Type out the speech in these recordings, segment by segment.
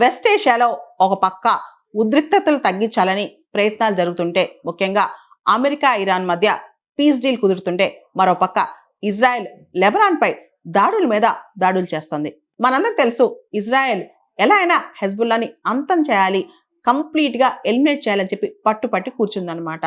West ఏషియాలో ఒక పక్క ఉద్రిక్తతలు తగ్గించాలని ప్రయత్నాలు జరుగుతుంటే, ముఖ్యంగా అమెరికా ఇరాన్ మధ్య పీస్ డీల్ కుదురుతుంటే, మరో పక్క ఇజ్రాయెల్ లెబనాన్ పై దాడుల మీద దాడులు చేస్తోంది. మనందరికి తెలుసు, ఇజ్రాయెల్ ఎలా అయినా హెజ్బుల్లాని అంతం చేయాలి, కంప్లీట్ గా ఎలిమినేట్ చేయాలని చెప్పి పట్టుపట్టి కూర్చుందనమాట.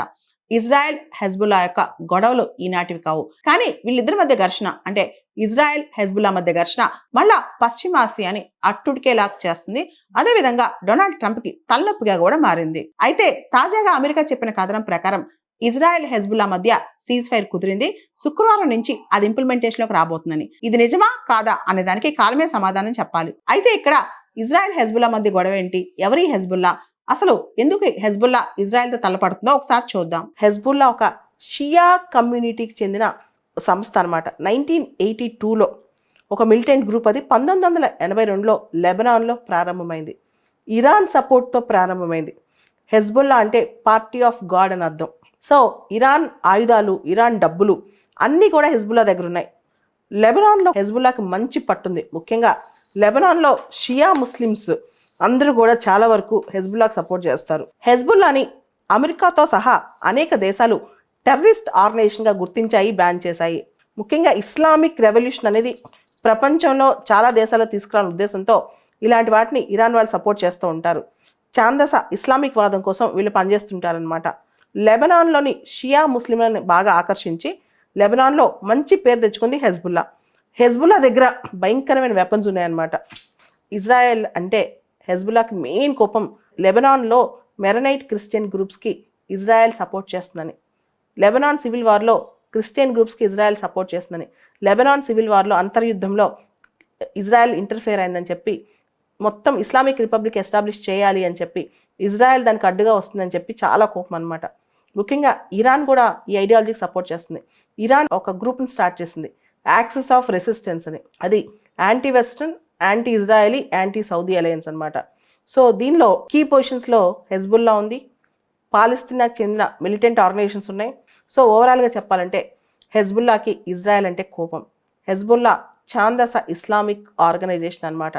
ఇజ్రాయెల్ హెజ్బుల్లా యొక్క గొడవలు ఈనాటివి కావు, కానీ వీళ్ళిద్దరి మధ్య ఘర్షణ, అంటే ఇజ్రాయెల్ హెజ్బుల్లా మధ్య ఘర్షణ మళ్ళా పశ్చిమాసియాని అట్టుడికేలా చేస్తుంది. అదేవిధంగా డొనాల్డ్ ట్రంప్ కి తలనొప్పిగా కూడా మారింది. అయితే తాజాగా అమెరికా చెప్పిన కథనం ప్రకారం ఇజ్రాయెల్ హెజ్బుల్లా మధ్య సీజ్ ఫైర్ కుదిరింది. శుక్రవారం నుంచి అది ఇంప్లిమెంటేషన్ లోకి రాబోతుందని. ఇది నిజమా కాదా అనే దానికి కాలమే సమాధానం చెప్పాలి. అయితే ఇక్కడ ఇజ్రాయెల్ హెజ్బుల్లా మధ్య గొడవ ఏంటి, ఎవరి హెజ్బుల్లా, అసలు ఎందుకు హెజ్బుల్లా ఇజ్రాయెల్తో తలపడుతుందో ఒకసారి చూద్దాం. హెజ్బుల్లా ఒక షియా కమ్యూనిటీకి చెందిన సంస్థ అనమాట. 1982లో ఒక మిలిటెంట్ గ్రూప్. అది 1982లో లెబనాన్లో ప్రారంభమైంది. ఇరాన్ సపోర్ట్తో ప్రారంభమైంది. హెజ్బుల్లా అంటే పార్టీ ఆఫ్ గాడ్ అని అర్థం. సో ఇరాన్ ఆయుధాలు, ఇరాన్ డబ్బులు అన్నీ కూడా హెజ్బుల్లా దగ్గర ఉన్నాయి. లెబనాన్లో హెజ్బుల్లాకి మంచి పట్టుంది. ముఖ్యంగా లెబనాన్లో షియా ముస్లిమ్స్ అందరూ కూడా చాలా వరకు హెజ్బుల్లాకి సపోర్ట్ చేస్తారు. హెజ్బుల్లాని అమెరికాతో సహా అనేక దేశాలు టెర్రరిస్ట్ ఆర్గనైజేషన్గా గుర్తించాయి, బ్యాన్ చేశాయి. ముఖ్యంగా ఇస్లామిక్ రెవల్యూషన్ అనేది ప్రపంచంలో చాలా దేశాల్లో తీసుకురాని ఉద్దేశంతో ఇలాంటి వాటిని ఇరాన్ వాళ్ళు సపోర్ట్ చేస్తూ ఉంటారు. ఛాందస ఇస్లామిక్ వాదం కోసం వీళ్ళు పనిచేస్తుంటారనమాట. లెబనాన్లోని షియా ముస్లింలను బాగా ఆకర్షించి లెబనాన్లో మంచి పేరు తెచ్చుకుంది హెజ్బుల్లా. హెజ్బుల్లా దగ్గర భయంకరమైన వెపన్స్ ఉన్నాయన్నమాట. ఇజ్రాయెల్ అంటే హెజ్బుల్లాకి మెయిన్ కోపం లెబనాన్లో మెరనైట్ క్రిస్టియన్ గ్రూప్స్కి ఇజ్రాయెల్ సపోర్ట్ చేస్తుందని, లెబనాన్ సివిల్ వార్లో క్రిస్టియన్ గ్రూప్స్కి ఇజ్రాయెల్ సపోర్ట్ చేస్తుందని, లెబనాన్ సివిల్ వార్లో అంతర్యుద్ధంలో ఇజ్రాయెల్ ఇంటర్ఫేర్ అయిందని చెప్పి, మొత్తం ఇస్లామిక్ రిపబ్లిక్ ఎస్టాబ్లిష్ చేయాలి అని చెప్పి ఇజ్రాయెల్ దానికి అడ్డుగా వస్తుందని చెప్పి చాలా కోపం అనమాట. ముఖ్యంగా ఇరాన్ కూడా ఈ ఐడియాలజీకి సపోర్ట్ చేస్తుంది. ఇరాన్ ఒక గ్రూప్ని స్టార్ట్ చేసింది, యాక్సిస్ ఆఫ్ రెసిస్టెన్స్ అని. అది anti western, anti Israeli, anti Saudi alliance అనమాట. సో దీనిలో కీ పొజిషన్స్లో హెజ్బుల్లా ఉంది, పాలస్తీనాకు చెందిన మిలిటెంట్ ఆర్గనైజేషన్స్ ఉన్నాయి. సో ఓవరాల్గా చెప్పాలంటే హెజ్బుల్లాకి ఇజ్రాయెల్ అంటే కోపం. హెజ్బుల్లా ఛాందస ఇస్లామిక్ ఆర్గనైజేషన్ అనమాట.